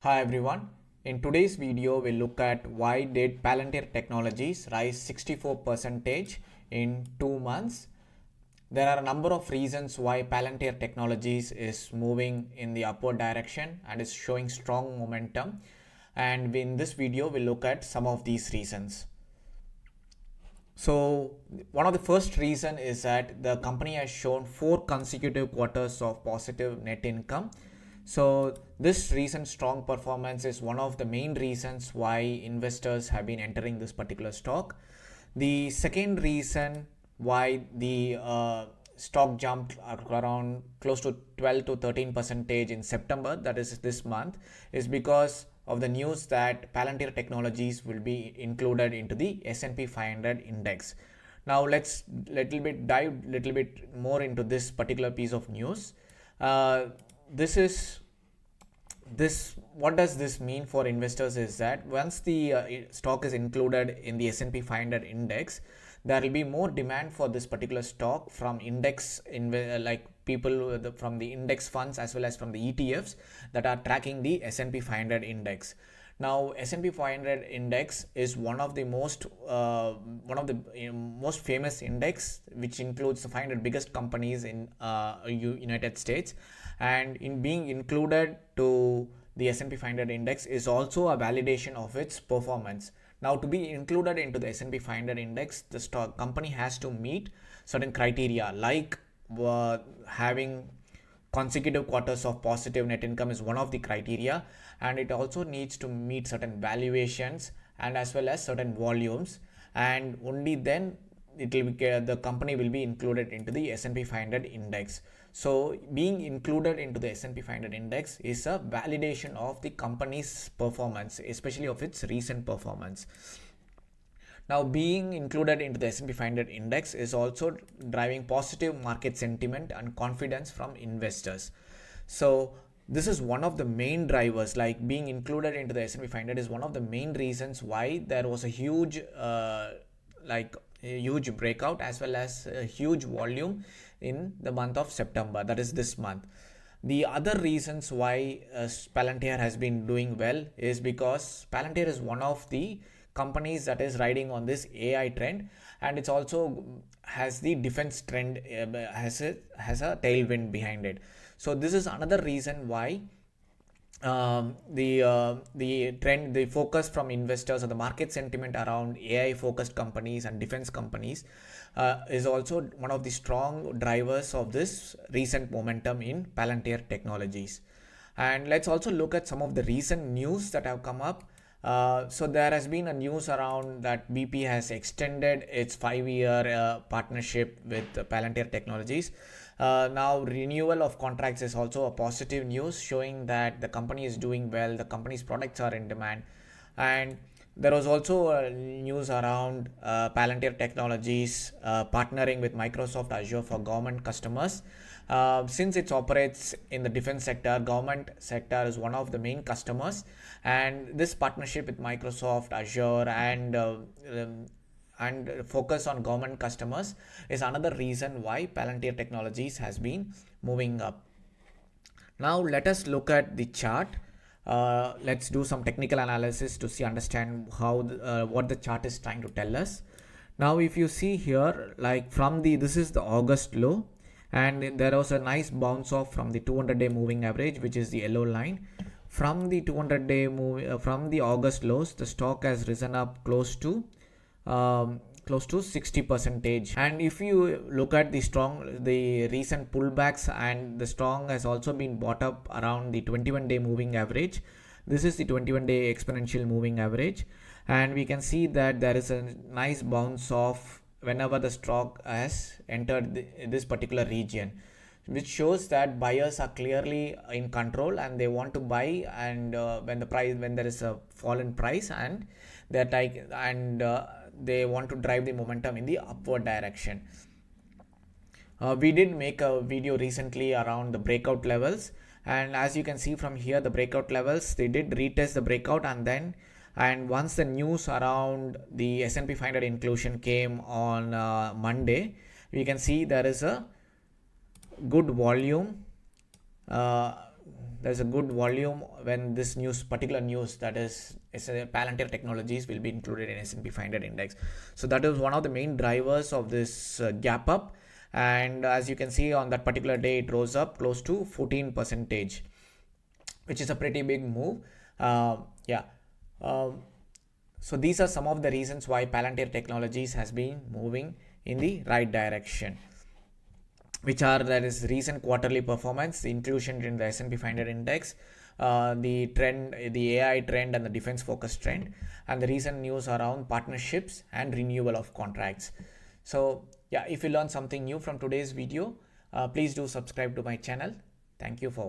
Hi everyone. In today's video, we'll look at why did Palantir Technologies rise 64% in 2 months. There are a number of reasons why Palantir Technologies is moving in the upward direction and is showing strong momentum. And in this video, we'll look at some of these reasons. So one of the first reason is that the company has shown 4 consecutive quarters of positive net income. So this recent strong performance is one of the main reasons why investors have been entering this particular stock. The second reason why the stock jumped around close to 12 to 13% in September, that is this month, is because of the news that Palantir Technologies will be included into the S&P 500 index. Now let's dive little bit more into this particular piece of news. This is this What does this mean for investors is that once the stock is included in the S&P 500 index, there will be more demand for this particular stock from like people from the index funds as well as from the ETFs that are tracking the S&P 500 index. Now S&P 500 index is one of the most most famous index, which includes the 500 biggest companies in United States, and in being included to the S&P 500 index is also a validation of its performance. Now, to be included into the S&P 500 index, the stock company has to meet certain criteria, like having consecutive quarters of positive net income is one of the criteria, and it also needs to meet certain valuations and as well as certain volumes, and only then the company will be included into the S&P 500 index. So being included into the S&P 500 index is a validation of the company's performance, especially of its recent performance. Now, being included into the S&P 500 index is also driving positive market sentiment and confidence from investors. So this is one of the main drivers, like being included into the S&P 500 is one of the main reasons why there was a huge breakout as well as a huge volume in the month of September, that is this month. The other reasons why Palantir has been doing well is because Palantir is one of the companies that is riding on this AI trend, and it's also has the defense trend, has a tailwind behind it. So this is another reason why the trend, the focus from investors or the market sentiment around AI focused companies and defense companies is also one of the strong drivers of this recent momentum in Palantir Technologies. And let's also look at some of the recent news that have come up. So there has been a news around that BP has extended its 5-year partnership with Palantir Technologies. Now renewal of contracts is also a positive news, showing that the company is doing well, the company's products are in demand. And there was also news around Palantir Technologies partnering with Microsoft Azure for government customers. Since it operates in the defense sector, government sector is one of the main customers, and this partnership with Microsoft Azure and focus on government customers is another reason why Palantir Technologies has been moving up. Now let us look at the chart. Let's do some technical analysis to understand how what the chart is trying to tell us. Now if you see here, like this is the August low, and there was a nice bounce off from the 200-day moving average, which is the yellow line. From the 200-day from the August lows, the stock has risen up close to 60%. And if you look at the recent pullbacks, and the strong has also been bought up around the 21-day moving average. This is the 21-day exponential moving average, and we can see that there is a nice bounce off whenever the stock has entered this particular region, which shows that buyers are clearly in control and they want to buy, and when there is a fall in price, and they want to drive the momentum in the upward direction. We did make a video recently around the breakout levels, and as you can see from here, the breakout levels, they did retest the breakout, and once the news around the S&P 500 inclusion came on Monday, we can see there is a good volume there's a good volume when this particular news, that is Palantir Technologies, will be included in S&P 500 index. So that is one of the main drivers of this gap up. And as you can see, on that particular day, it rose up close to 14%, which is a pretty big move. Yeah. So these are some of the reasons why Palantir Technologies has been moving in the right direction, which are, that is, recent quarterly performance, the inclusion in the S&P 500 index, the trend, the AI trend, and the defense focus trend, and the recent news around partnerships and renewal of contracts. So yeah, if you learned something new from today's video, please do subscribe to my channel. Thank you for watching.